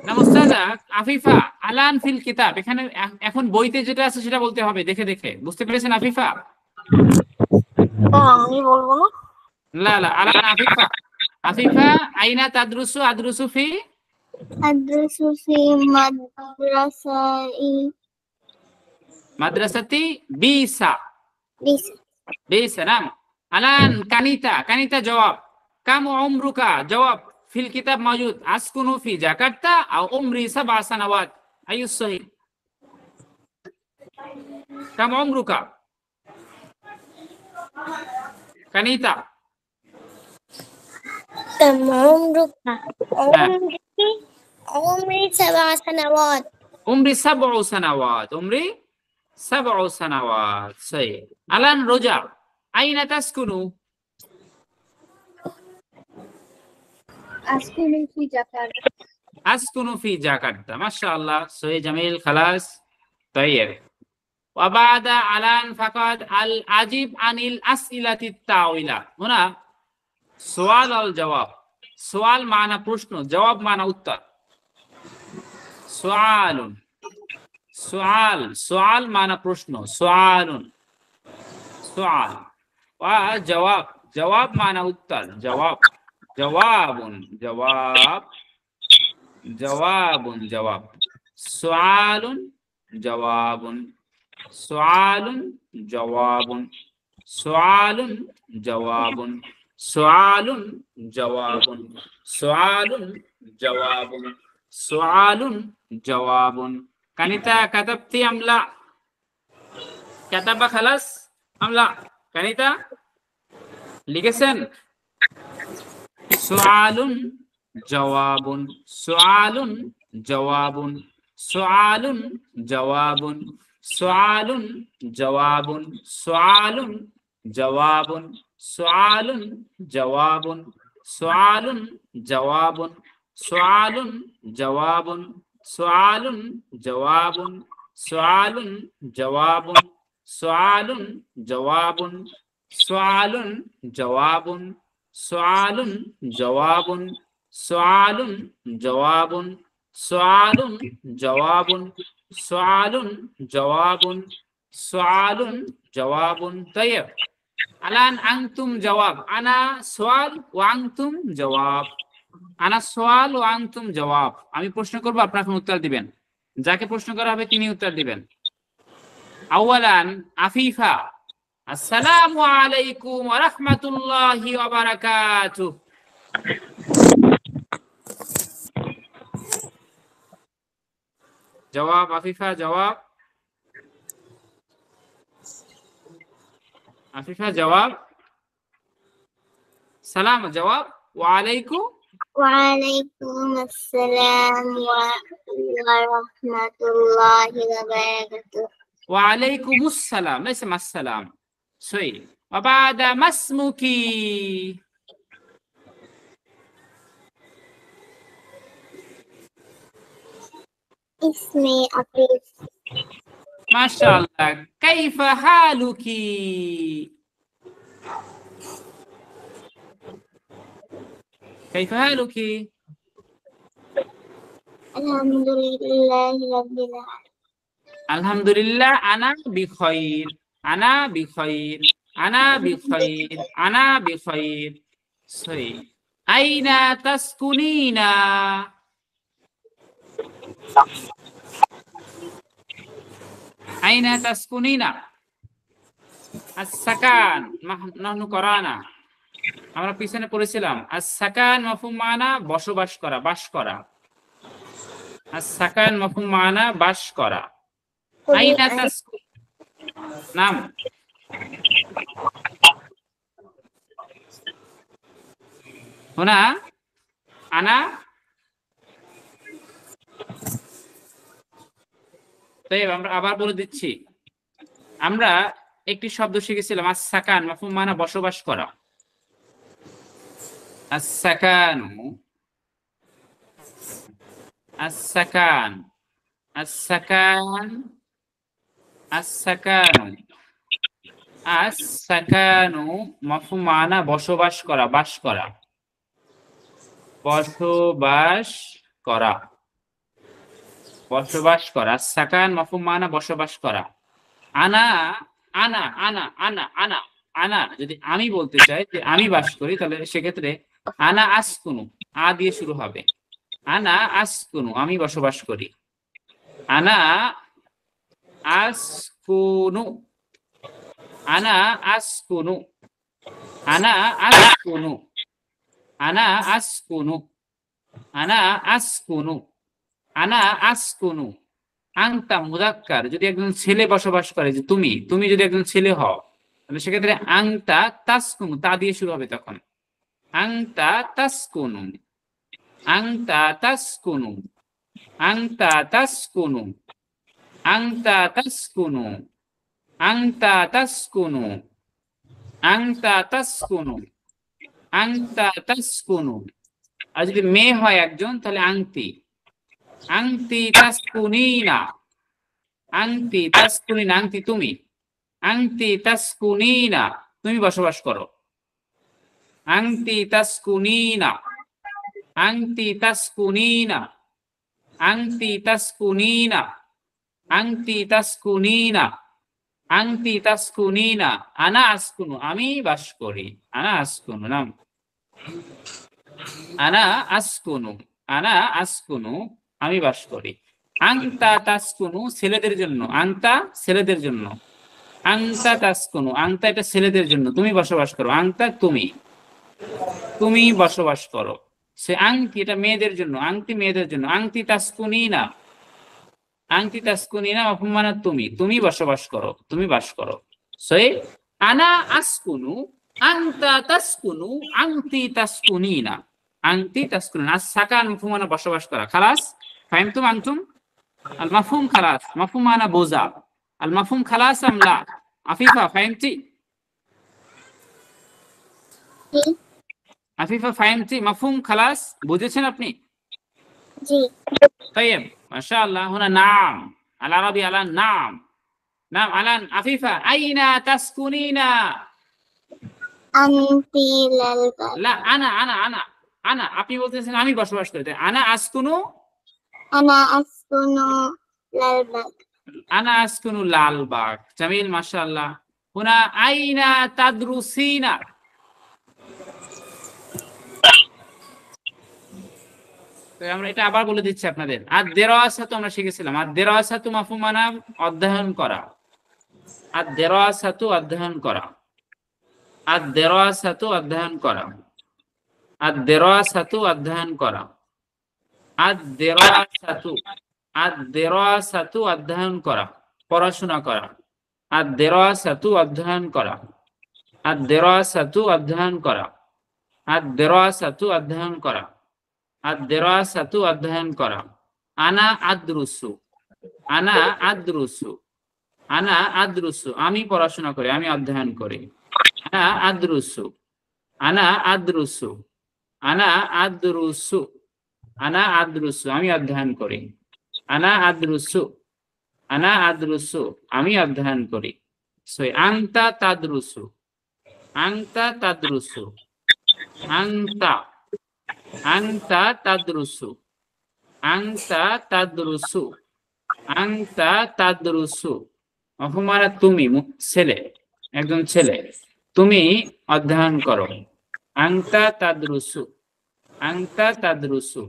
না মুস্তাজা, আফিফা, আলান ফিল কিতাব, এখানে এখন বইতে যেটা আছে সেটা বলতে হবে দেখে দেখে, বুঝতে পেরেছেন আফিফা? আমি বলবো না। লা লা, আলান আফিফা। আফিফা আইনা তাদরুসু, আদরুসু ফি আদ্রাসু ফি মাদ্রাসাই মাদ্রাসাতি বিসা। বিস বিসা নাম। আলান কানিতা, কানিতা জবাব। কাম উমরুকা জবাব। ফিল কিতাব মওজুদ আসকুনু ফি জাকার্তা আও উমরি 7 সানাওয়াত। আইয়ু সহিহ? কাম উমরুকা কানিতা। عمرك হ্যাঁ, عمري 7 سنوات. উমরি 7 সানাওয়াত, উমরি 7 সানাওয়াত। সহিহ। আলান রোজা, আইনা তাসকুনু? أسكن في جاكرتا. আসকুনু ফি জাকার্তা। মাশাআল্লাহ, সহিহ জামিল, খালাস। তাইয়্যিব। وبعد علان فقط الأجيب عن الأسئلة التاويلة. هنا سؤال الجواب. سؤال معنى প্রশ্ন, জবাব মানে উত্তর। سؤال سؤال سؤال معنى প্রশ্ন, سؤال سؤال. وجواب جواب معنى উত্তর, جواب جواب جواب جواب جواب. سؤال جواب سؤال جواب سؤال جواب سؤال جواب سؤال جواب سؤال جواب. كانتا كتبتي أم لا؟ كتب خلاص أم لا؟ كانتا লিখেছেন? سؤال جواب سؤال جواب سؤال جواب سؤال جواب سؤال جواب سؤال جواب سؤال جواب سؤال جواب سؤال جواب سؤال جواب سؤال جواب سؤال جواب سؤال جواب سؤال جواب سؤال جواب سؤال جواب سؤال جواب. طيب الآن أنتم جواب. أنا سؤال وأنتم جواب. أنا سؤال وأنتم جواب. আমি প্রশ্ন করব, আপনারা উত্তর দিবেন। যাকে প্রশ্ন করা হবে তিনি উত্তর দিবেন। আওয়ালান আফিফা, আসসালামু আলাইকুম ওয়া রাহমাতুল্লাহি ওয়া বারাকাতুহু। জবাব আফিফা, জবাব আফিফা, জবাব সালাম, জবাব ওয়ালাইকুম। وعليكم السلام ورحمة الله وبركاته. وعليكم السلام ليس مع السلام. صحيح. وبعد ما اسمك؟ اسمي عفيف. ما شاء الله. كيف حالك؟ كيف حالك؟ الحمد لله رب العالمين. الحمد لله أنا بخير. أنا بخير. أنا بخير. أنا بخير. صحيح. أين تسكنين؟ أين تسكنين؟ السكن نحن قرانا, আমরা পিছনে পড়েছিলাম। as-সাকান মাফহুম মানা বসবাস করা, বাস করা। as-সাকান মাফহুম মানা বাস করা। আইনা তাসকুন নাম। হুনা আনা। তাই আমরা আবার বলে দিচ্ছি, আমরা একটি শব্দ শিখেছিলাম as-সাকান মাফহুম মানা বসবাস করা। as-সাকান as-সাকান as-সাকান as-সাকানু as-সাকানু মাফহুম মানা বসবাস করা, বাস করা, বসবাস করা। বসবাস করা, সাকান মাফহুম মানা বসবাস করা। আনা আনা আনা আনা আনা আনা যদি আমি বলতে চাই যে আমি বাস করি, তাহলে সেক্ষেত্রে আনা আসকুনু, আ দিয়ে শুরু হবে। আনা আসকুনু, আমি বসবাস করি। আনা আসকুনু, আনা আসকুনু, আনা আসকুনু, আনা আসকুনু, আনা আসকুনু, আনা আসকুনু। আংতা মুযাক্কার, যদি একজন ছেলে বসবাস করে, যে তুমি, তুমি যদি একজন ছেলে হও, তাহলে সেক্ষেত্রে আংতা তাসকুনু, তা দিয়ে শুরু হবে তখন। আংতা তাসকুনু, আংতা তাসকুনু, আংতা তাসকুনু, আংতা তাসকুনু, আংতা তাসকুনু, আংতা তাসকুনু, আংতা তাসকুনু। আর যদি মেয়ে হয় একজন, তাহলে আংতি, আংতি তাসকুনিনা, আংতি তাসকুনিনা, আংতি তুমি, আংতি তাসকুনিনা, তুমি বসবাস করো। আংতি তাসকুনিনা, আংতি তাসকুনিনা, আংতি তাসকুনিনা, আংতি তাসকুনিনা, আংতি তাসকুনিনা। আনা আসকুনু, আমি বাস করি। আনা আসকুনু, নাম আনা আসকুনু, আনা আসকুনু, আমি বাস করি। আংতা তাসকুনু, ছেলেদের জন্য, আংতা ছেলেদের জন্য, আংতা তাসকুনু, আংতা এটা ছেলেদের জন্য, তুমি বসবাস করো। আংতা তুমি, তুমি বসবাস করো। সে আংটি, এটা মেয়েদের জন্য, আংটি মেয়েদের জন্য। আংটি তাসকুনিনা, আংটি তাসকুনিনা মাফহুম মানা তুমি, তুমি বসবাস করো, তুমি বাস করো। সে আনা আসকুনু, আংতা তাসকুনু, আংটি তাসকুনিনা, আংটি তাসকুনিনা। সাকান মাফহুম মানা বসবাস করা। খালাস, ফাহিমতুম আনতুম? আল মাফহুম খালাস, মাফহুম মানা বোঝা। আল মাফহুম খালাস আম লা? আফিফা ফাহিমতি? জি আফিফা ফাহিমতি? মাফহুম খালাস বুঝেছেন আপনি? জি। طيب ما شاء الله. هنا نعم العربي على نعم. نعم الآن عفيفة أين تسكنين؟ আনতি লাল বাগ। لا أنا আপনি বলতেছেন আমি বসবাস করি, তাই আনা আসকুনু, আনা আসকুনু লাল বাগ। আনা আসকুনু লালবাগ। জামিল মাশাআল্লাহ। হুনা আইনা তাদরুসিনা? তো আমরা এটা আবার বলে দিচ্ছি আপনাদের। আর দেরাসাতু আমরা শিখেছিলাম। আর দেরাসাতু মাফহুম মানা অধ্যয়ন করা। আর দেরাসাতু অধ্যয়ন করা। আর দেরাসাতু অধ্যয়ন করা। আর দেরাসাতু অধ্যয়ন করা। আর দেরাসাতু, আর দেরাসাতু অধ্যয়ন করা, পড়াশোনা করা। আর দেরাসাতু অধ্যয়ন করা। আর দেরাসাতু অধ্যয়ন করা। আর দেরাসাতু অধ্যয়ন করা। আর দেরাসাতু অধ্যয়ন করা। আনা আদরুসু, আনা আদরুসু, আনা আদরুসু, আমি পড়াশোনা করি, আমি অধ্যয়ন করি। আনা আদরুসু, আনা আদরুসু, আনা আদরুসু, আনা আদরুসু, আমি অধ্যয়ন করি। আনা আদরুসু, আনা আদরুসু, আমি অধ্যয়ন করি। সো আংতা তাদরুসু, আংতা তাদরুসু, আংতা, আংতা তাদরুসু, আংতা তাদরুসু, আংতা তাদরুসু। অপমানা তুমি, ছেলে, একজন ছেলে, তুমি অধ্যয়ন করো। আংতা তাদরুসু, আংতা তাদরুসু।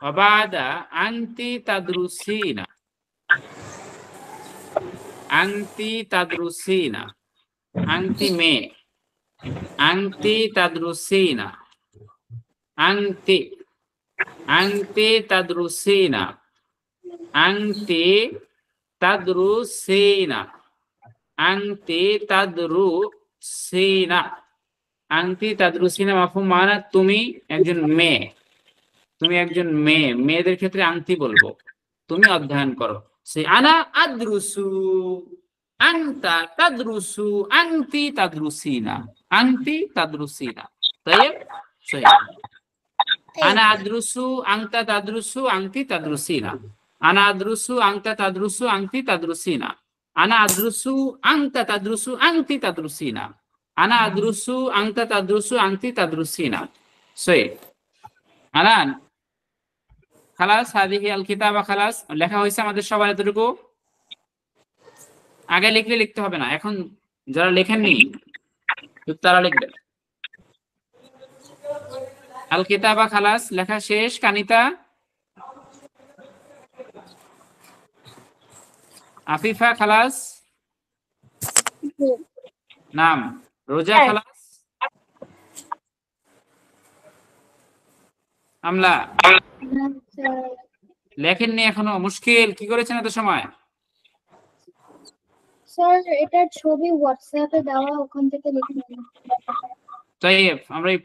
ওয়াবাদা আনতি তাদরুসিনা, আনতি তাদরুসিনা, আনতি মেয়ে, আনতি তাদরুসিনা, আনতি, আনতি তাদরুসিনা, আনতি তাদরুসিনা, আনতি তাদরুসিনা, আনতি তাদরুসিনা মাফহুম মানা তুমি একজন মেয়ে, তুমি একজন মেয়ে, মেয়েদের ক্ষেত্রে আংটি বলবো, তুমি অধ্যয়ন করো। সে আনা আদরুসু, আনতা তাদরুসু, আনতি তাদরুসিনা, আনতি তাদরুসিনা। তাইব সহি। আনা আদরুসু, আনতা তাদরুসু, আনতি তাদরুসিনা। আনা আদরুসু, আনতা তাদরুসু, আনতি তাদরুসিনা। আনা আদরুসু, আনতা তাদরুসু, আনতি তাদরুসিনা। আনা আদরুসু, আনতা তাদরুসু, আনতি তাদরুসিনা। সহি। আনান খালাস হাদিহি আল কিতাবা খালাস লেখা হয়েছে আমাদের সবার এতটুকু। আগে লিখলে লিখতে হবে না, এখন যারা লেখেননি তারা লিখবেন। আল কিতাবা খালাস লেখা শেষ। কানিতা, আফিফা খালাস, জি নাম রোজা স্যার। খালাস, আমলা স্যার লেখেননি এখনো, মুশকিল কি করেছেন এত সময়? স্যার এটার ছবি হোয়াটসঅ্যাপে দেওয়া, ওখান থেকে লিখে নিন। তাই আমরা এই